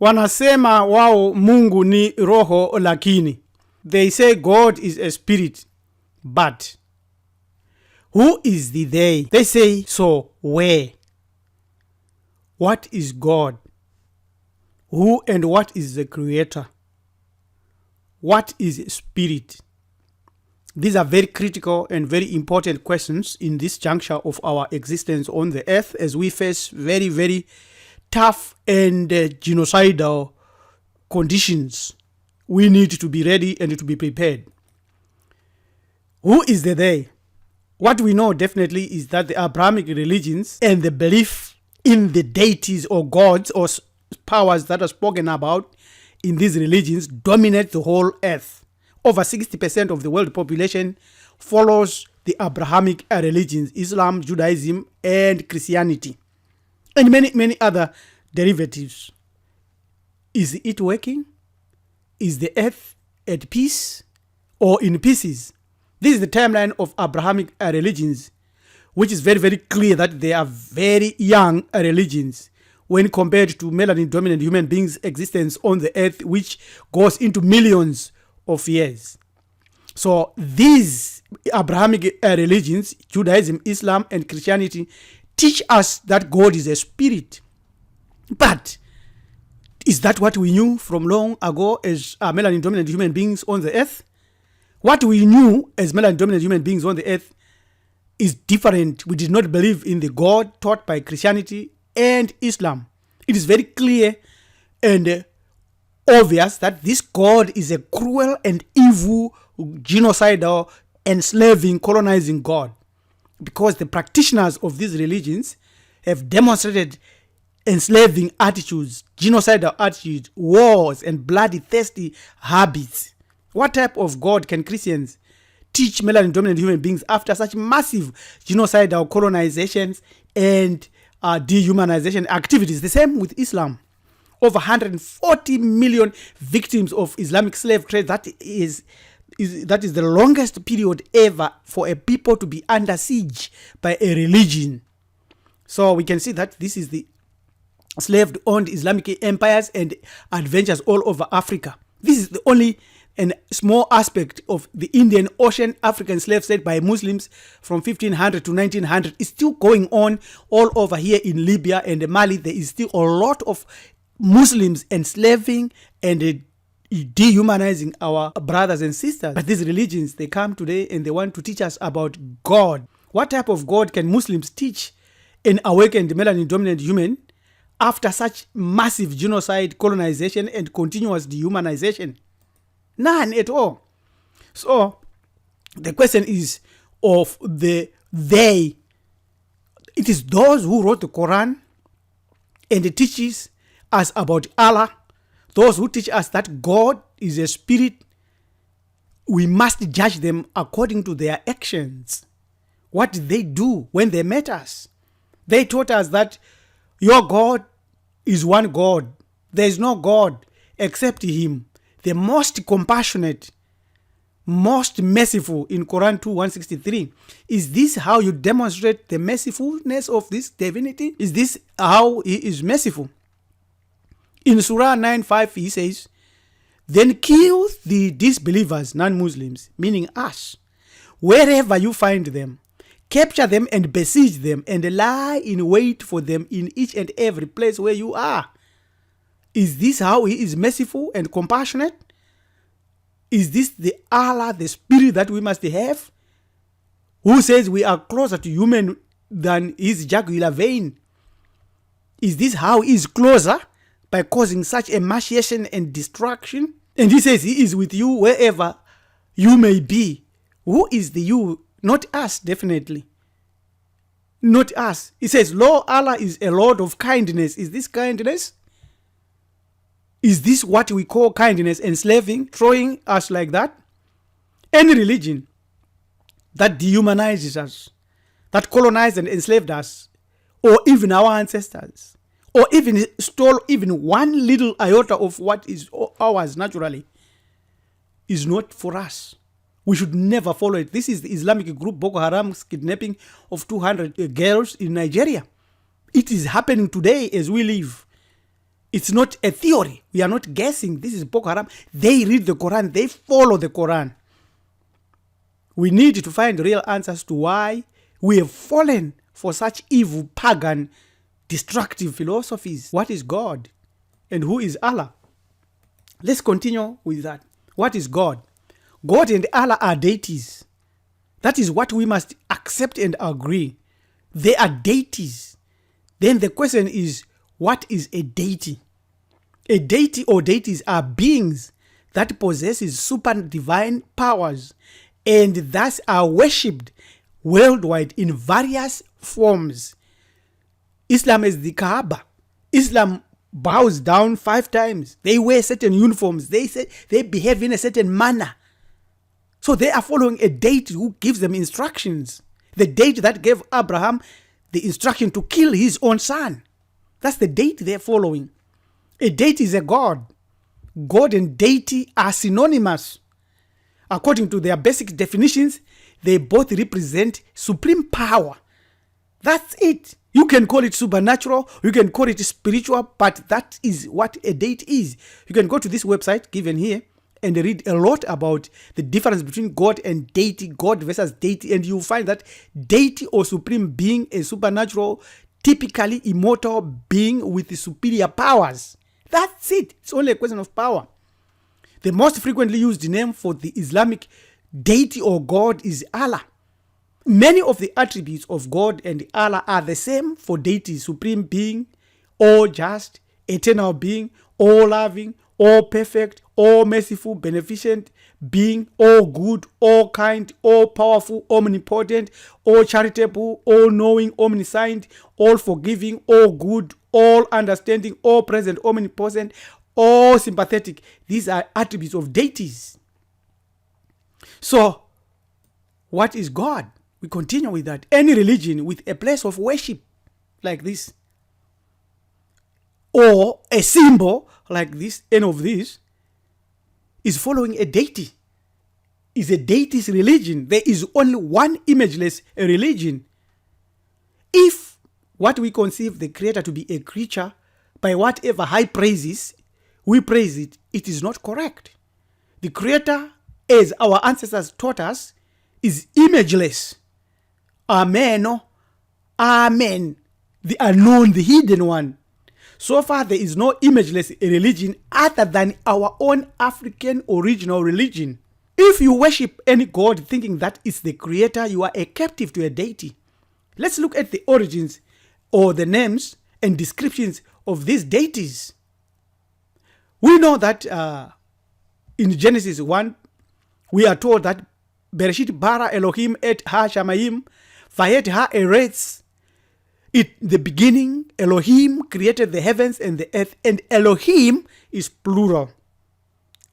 Wanasema wao Mungu ni roho lakini. They say God is a spirit. But who is the they? They say, so where? What is God? Who and what is the creator? What is spirit? These are very critical and very important questions in this juncture of our existence on the earth as we face very, very tough and genocidal conditions. We need to be ready and to be prepared. Who is the they? What we know definitely is that the Abrahamic religions and the belief in the deities or gods or powers that are spoken about in these religions dominate the whole earth. Over 60% of the world population follows the Abrahamic religions, Islam, Judaism, and Christianity, and many, many other derivatives. Is it working? Is the earth at peace or in pieces? This is the timeline of Abrahamic religions, which is very, very clear that they are very young religions when compared to melanin-dominant human beings' existence on the earth, which goes into millions of years. So these Abrahamic religions, Judaism, Islam, and Christianity, teach us that God is a spirit. But is that what we knew from long ago as melanin-dominant human beings on the earth? What we knew as melanin-dominant human beings on the earth is different. We did not believe in the God taught by Christianity and Islam. It is very clear and obvious that this God is a cruel and evil, genocidal, enslaving, colonizing God, because the practitioners of these religions have demonstrated enslaving attitudes, genocidal attitudes, wars, and bloodthirsty habits. What type of God can Christians teach melanin-dominant human beings after such massive genocidal colonizations and dehumanization activities? The same with Islam. Over 140 million victims of Islamic slave trade. That is the longest period ever for a people to be under siege by a religion. So we can see that this is the slave-owned Islamic empires and adventures all over Africa. This is the only and small aspect of the Indian Ocean African slave trade by Muslims from 1500 to 1900 is still going on all over here in Libya and Mali. There is still a lot of Muslims enslaving and dehumanizing our brothers and sisters. But these religions, they come today and they want to teach us about God. What type of God can Muslims teach an awakened melanin-dominant human after such massive genocide, colonization, and continuous dehumanization? None at all. So the question is of the they. It is those who wrote the Quran and it teaches us about Allah, those who teach us that God is a spirit. We must judge them according to their actions. What did they do when they met us? They taught us that your God is one God. There is no God except Him, the most compassionate, most merciful, in Quran 2:163. Is this how you demonstrate the mercifulness of this divinity? Is this how He is merciful? In Surah 9:5, He says, then kill the disbelievers, non-Muslims, meaning us, wherever you find them. Capture them and besiege them and lie in wait for them in each and every place where you are. Is this how He is merciful and compassionate? Is this the Allah, the spirit that we must have? Who says we are closer to human than His jugular vein? Is this how He is closer? By causing such emaciation and destruction? And He says He is with you wherever you may be. Who is the you? Not us, definitely. Not us. He says, Lord Allah is a Lord of kindness. Is this kindness? Is this what we call kindness? Enslaving, throwing us like that? Any religion that dehumanizes us, that colonized and enslaved us, or even our ancestors, or even stole even one little iota of what is ours naturally, is not for us. We should never follow it. This is the Islamic group Boko Haram's kidnapping of 200 girls in Nigeria. It is happening today as we live. It's not a theory. We are not guessing. This is Boko Haram. They read the Quran. They follow the Quran. We need to find real answers to why we have fallen for such evil, pagan, destructive philosophies. What is God? And who is Allah? Let's continue with that. What is God? God and Allah are deities. That is what we must accept and agree. They are deities. Then the question is, what is a deity? A deity or deities are beings that possesses super divine powers and thus are worshipped worldwide in various forms. Islam is the Kaaba. Islam bows down 5 times. They wear certain uniforms. They behave in a certain manner. So they are following a deity who gives them instructions. The deity that gave Abraham the instruction to kill his own son. That's the deity they're following. A deity is a god. God and deity are synonymous. According to their basic definitions, they both represent supreme power. That's it. You can call it supernatural, you can call it spiritual, but that is what a deity is. You can go to this website given here and read a lot about the difference between God and deity, God versus deity, and you'll find that deity or supreme being is supernatural, typically immortal being with superior powers. That's it. It's only a question of power. The most frequently used name for the Islamic deity or God is Allah. Many of the attributes of God and Allah are the same for deity, supreme being, all just, eternal being, all loving, all perfect, all merciful, beneficent being, all good, all kind, all powerful, omnipotent, all charitable, all knowing, omniscient, all forgiving, all good, all understanding, all present, omnipotent, all sympathetic. These are attributes of deities. So, what is God? We continue with that. Any religion with a place of worship like this, or a symbol like this, any of this, is following a deity. Is a deity's religion. There is only one imageless religion. If what we conceive the Creator to be a creature, by whatever high praises we praise it, it is not correct. The Creator, as our ancestors taught us, is imageless. Amen. Amen. The unknown, the hidden one. So far, there is no imageless religion other than our own African original religion. If you worship any god thinking that is the Creator, you are a captive to a deity. Let's look at the origins or the names and descriptions of these deities. We know that in Genesis 1, we are told that Bereshit bara Elohim et ha shamayim vayet ha eretz. In the beginning, Elohim created the heavens and the earth, and Elohim is plural.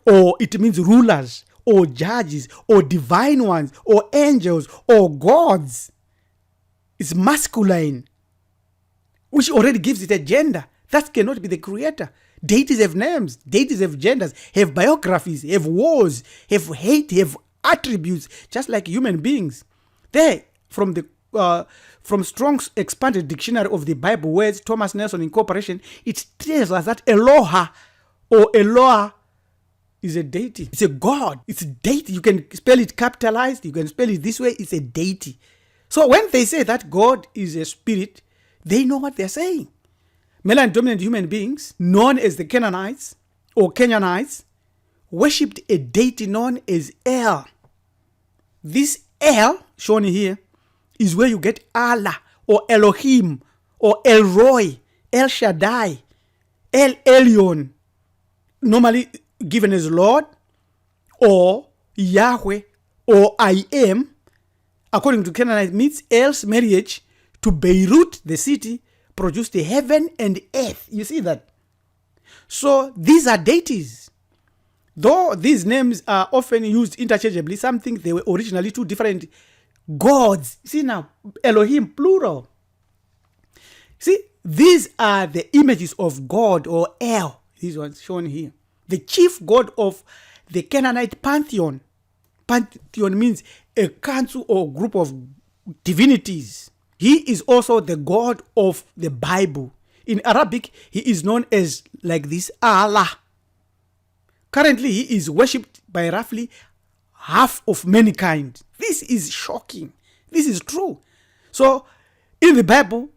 Or it means rulers, or judges, or divine ones, or angels, or gods. It's masculine, which already gives it a gender. That cannot be the Creator. Deities have names, deities have genders, have biographies, have wars, have hate, have attributes, just like human beings. There, from Strong's expanded dictionary of the Bible words, Thomas Nelson Incorporation, it tells us that Eloha or Eloah is a deity. It's a god. It's a deity. You can spell it capitalized. You can spell it this way. It's a deity. So when they say that God is a spirit, they know what they're saying. Male and dominant human beings, known as the Canaanites or Kenyanites, worshipped a deity known as El. This El, shown here, is where you get Allah or Elohim or El Roy, El Shaddai, El Elyon, normally given as Lord, or Yahweh, or I am. According to Canaanite myths, El's marriage to Beirut, the city, produced the heaven and earth. You see that? So these are deities. Though these names are often used interchangeably, some think they were originally two different gods. See now, Elohim, plural. See, these are the images of God or El. These ones shown here. The chief god of the Canaanite pantheon. Pantheon means a council or group of divinities. He is also the God of the Bible. In Arabic, he is known as like this Allah. Currently, he is worshipped by roughly half of mankind. This is shocking. This is true. So, in the Bible,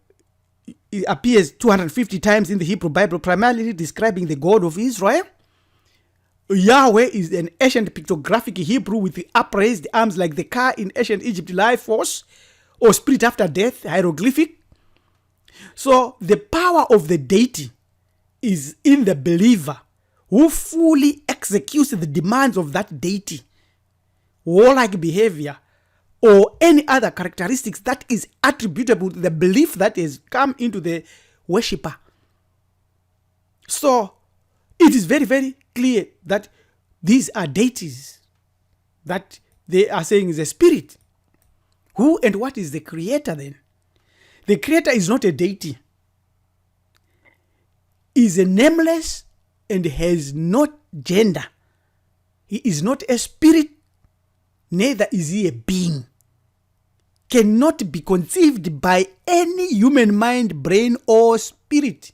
it appears 250 times in the Hebrew Bible, primarily describing the God of Israel. Yahweh is an ancient pictographic Hebrew with the upraised arms like the car in ancient Egypt, life force, or spirit after death, hieroglyphic. So the power of the deity is in the believer who fully executes the demands of that deity, warlike behavior, or any other characteristics that is attributable to the belief that has come into the worshipper. So it is very, very clear that these are deities that they are saying is a spirit. Who and what is the creator then? The creator is not a deity. He is a nameless and has not gender. He is not a spirit, neither is he a being. Cannot be conceived by any human mind, brain, or spirit.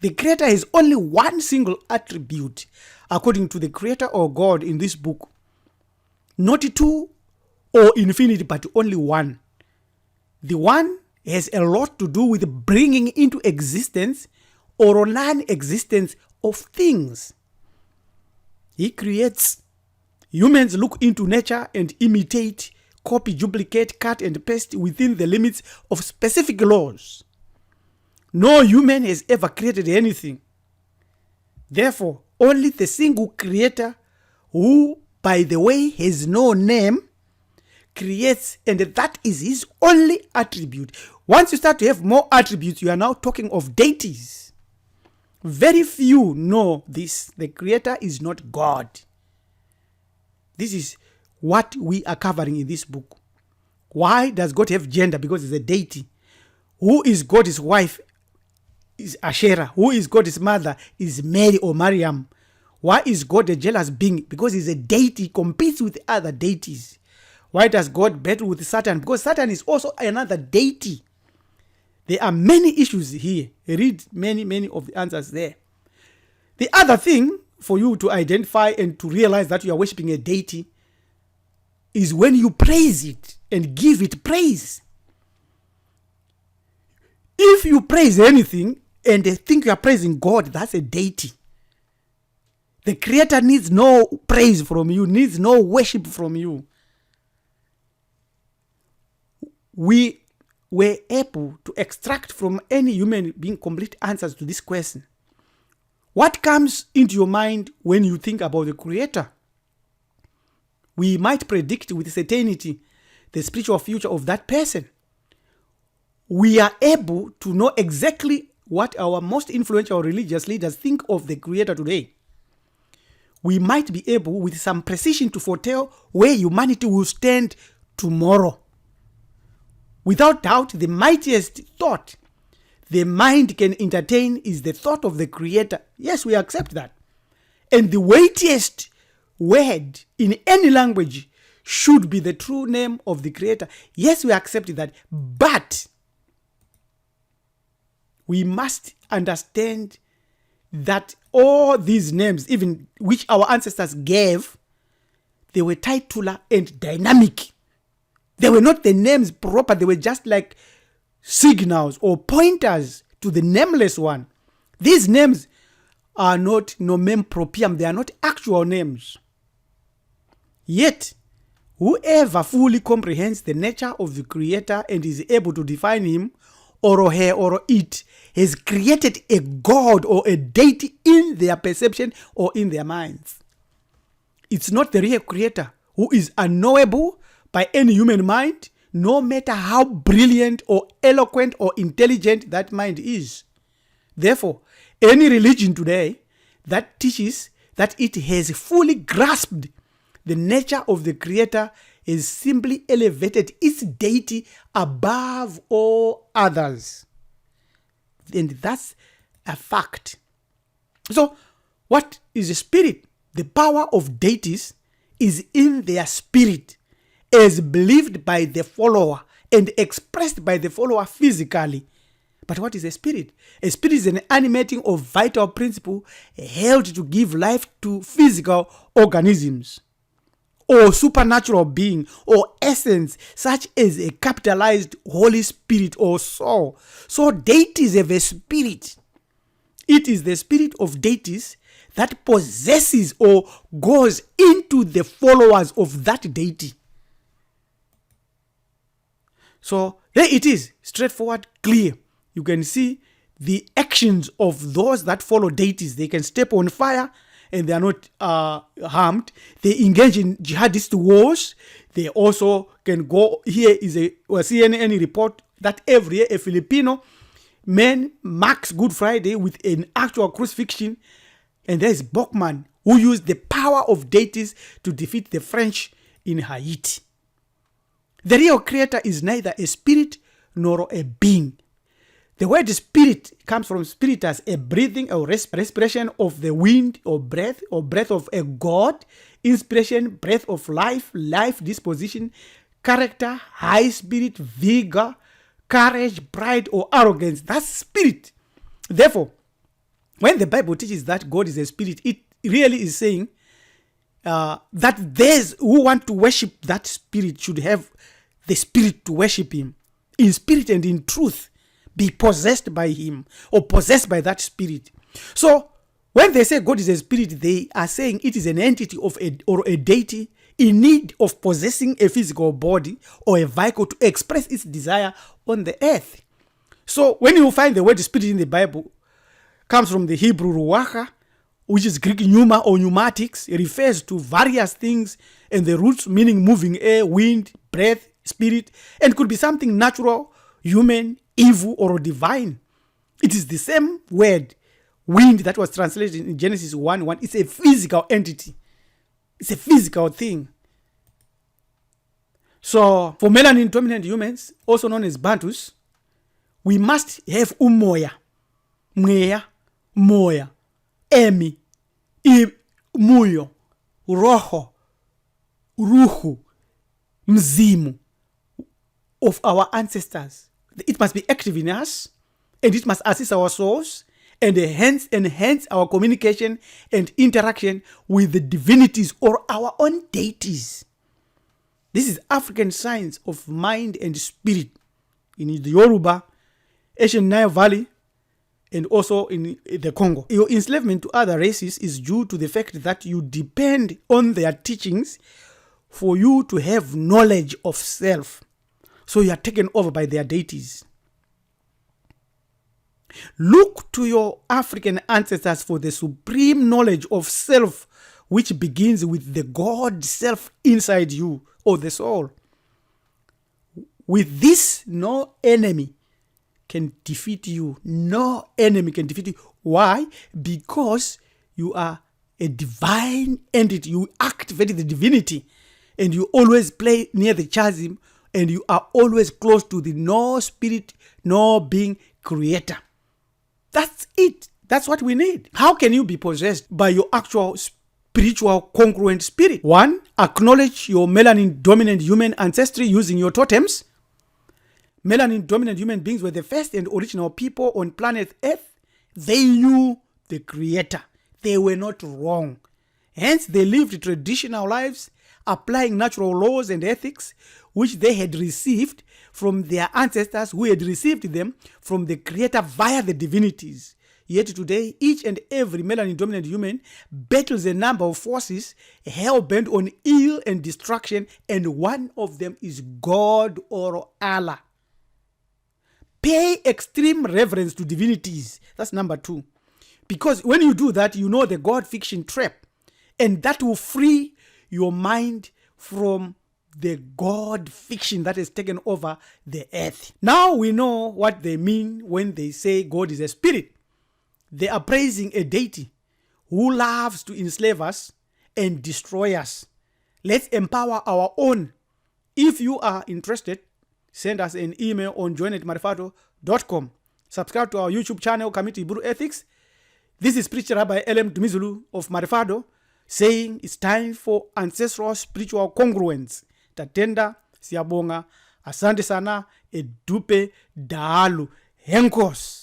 The creator has only one single attribute, according to the creator or God in this book. Not two or infinity, but only one. The one has a lot to do with bringing into existence or non-existence of things. He creates. Humans look into nature and imitate, copy, duplicate, cut, and paste within the limits of specific laws. No human has ever created anything. Therefore, only the single creator, who, by the way, has no name, creates, and that is his only attribute. Once you start to have more attributes, you are now talking of deities. Very few know this. The creator is not God. This is what we are covering in this book. Why does God have gender? Because he's a deity. Who is God's wife? Is Asherah. Who is God's mother? Is Mary or Mariam. Why is God a jealous being? Because he's a deity, competes with other deities. Why does God battle with Satan? Because Satan is also another deity. There are many issues here. Read many of the answers there. The other thing for you to identify and to realize that you are worshiping a deity is when you praise it and give it praise. If you praise anything and they think you are praising God, that's a deity. The creator needs no praise from you, needs no worship from you. We were able to extract from any human being complete answers to this question. What comes into your mind when you think about the creator? We might predict with certainty the spiritual future of that person. We are able to know exactly what our most influential religious leaders think of the creator today. We might be able with some precision to foretell where humanity will stand tomorrow. Without doubt, the mightiest thought the mind can entertain is the thought of the creator. Yes, we accept that. And the weightiest word in any language should be the true name of the creator. Yes, we accept that. But we must understand that all these names, even which our ancestors gave, they were titular and dynamic. They were not the names proper. They were just like signals or pointers to the nameless one. These names are not nomen proprium. They are not actual names. Yet, whoever fully comprehends the nature of the creator and is able to define him or her or it has created a god or a deity in their perception or in their minds. It's not the real creator who is unknowable by any human mind, no matter how brilliant or eloquent or intelligent that mind is. Therefore, any religion today that teaches that it has fully grasped the nature of the creator has simply elevated its deity above all others. And that's a fact. So, what is a spirit? The power of deities is in their spirit, as believed by the follower and expressed by the follower physically, But what is a spirit? A spirit is an animating or vital principle held to give life to physical organisms, or supernatural being, or essence, such as a capitalized Holy Spirit or soul. So deities have a spirit. It is the spirit of deities that possesses or goes into the followers of that deity. So there it is, straightforward, clear. You can see the actions of those that follow deities. They can step on fire and they are not harmed. They engage in jihadist wars. They also can go, here is a CNN report that every year a Filipino man marks Good Friday with an actual crucifixion. And there is Bachman, who used the power of deities to defeat the French in Haiti. The real creator is neither a spirit nor a being. The word spirit comes from spiritus, a breathing or respiration of the wind or breath of a god, inspiration, breath of life, life disposition, character, high spirit, vigor, courage, pride, or arrogance. That's spirit. Therefore, when the Bible teaches that God is a spirit, it really is saying that those who want to worship that spirit should have the spirit to worship him in spirit and in truth, be possessed by him or possessed by that spirit. So when they say God is a spirit, they are saying it is an entity of or a deity in need of possessing a physical body or a vehicle to express its desire on the earth. So when you find the word spirit in the Bible, comes from the Hebrew ruach, which is Greek pneuma or pneumatics. It refers to various things, and the roots meaning moving air, wind, breath, spirit, and could be something natural, human, evil, or divine. It is the same word, wind, that was translated in Genesis 1:1. It's a physical entity. It's a physical thing. So for melanin dominant humans, also known as Bantus, we must have umoya, mweya, moya, emi, muyo, roho, ruhu, mzimu of our ancestors. It must be active in us, and it must assist our souls, and hence enhance our communication and interaction with the divinities or our own deities. This is African science of mind and spirit in the Yoruba, Asian Nile Valley, and also in the Congo. Your enslavement to other races is due to the fact that you depend on their teachings for you to have knowledge of self. So you are taken over by their deities. Look to your African ancestors for the supreme knowledge of self, which begins with the God self inside you, or the soul. With this, no enemy can defeat you. No enemy can defeat you. Why? Because you are a divine entity. You activate the divinity, and you always play near the chasm, and you are always close to the no spirit, no being creator. That's it. That's what we need. How can you be possessed by your actual spiritual congruent spirit? 1, acknowledge your melanin dominant human ancestry using your totems. Melanin dominant human beings were the first and original people on planet Earth. They knew the creator. They were not wrong. Hence, they lived traditional lives, applying natural laws and ethics, which they had received from their ancestors who had received them from the creator via the divinities. Yet today, each and every melanin dominant human battles a number of forces hell-bent on ill and destruction, and one of them is God or Allah. Pay extreme reverence to divinities. That's number 2. Because when you do that, you know the God fiction trap, and that will free your mind from the God fiction that has taken over the earth. Now we know what they mean when they say God is a spirit. They are praising a deity who loves to enslave us and destroy us. Let's empower our own. If you are interested, send us an email on join@marifado.com. Subscribe to our YouTube channel, Community Hebrew Ethics. This is Preacher Rabbi Elem Dumizulu of Marifado saying it's time for ancestral spiritual congruence. Tatenda, Siabonga, Asante Sana, Edupe, Daalu. Enkosi.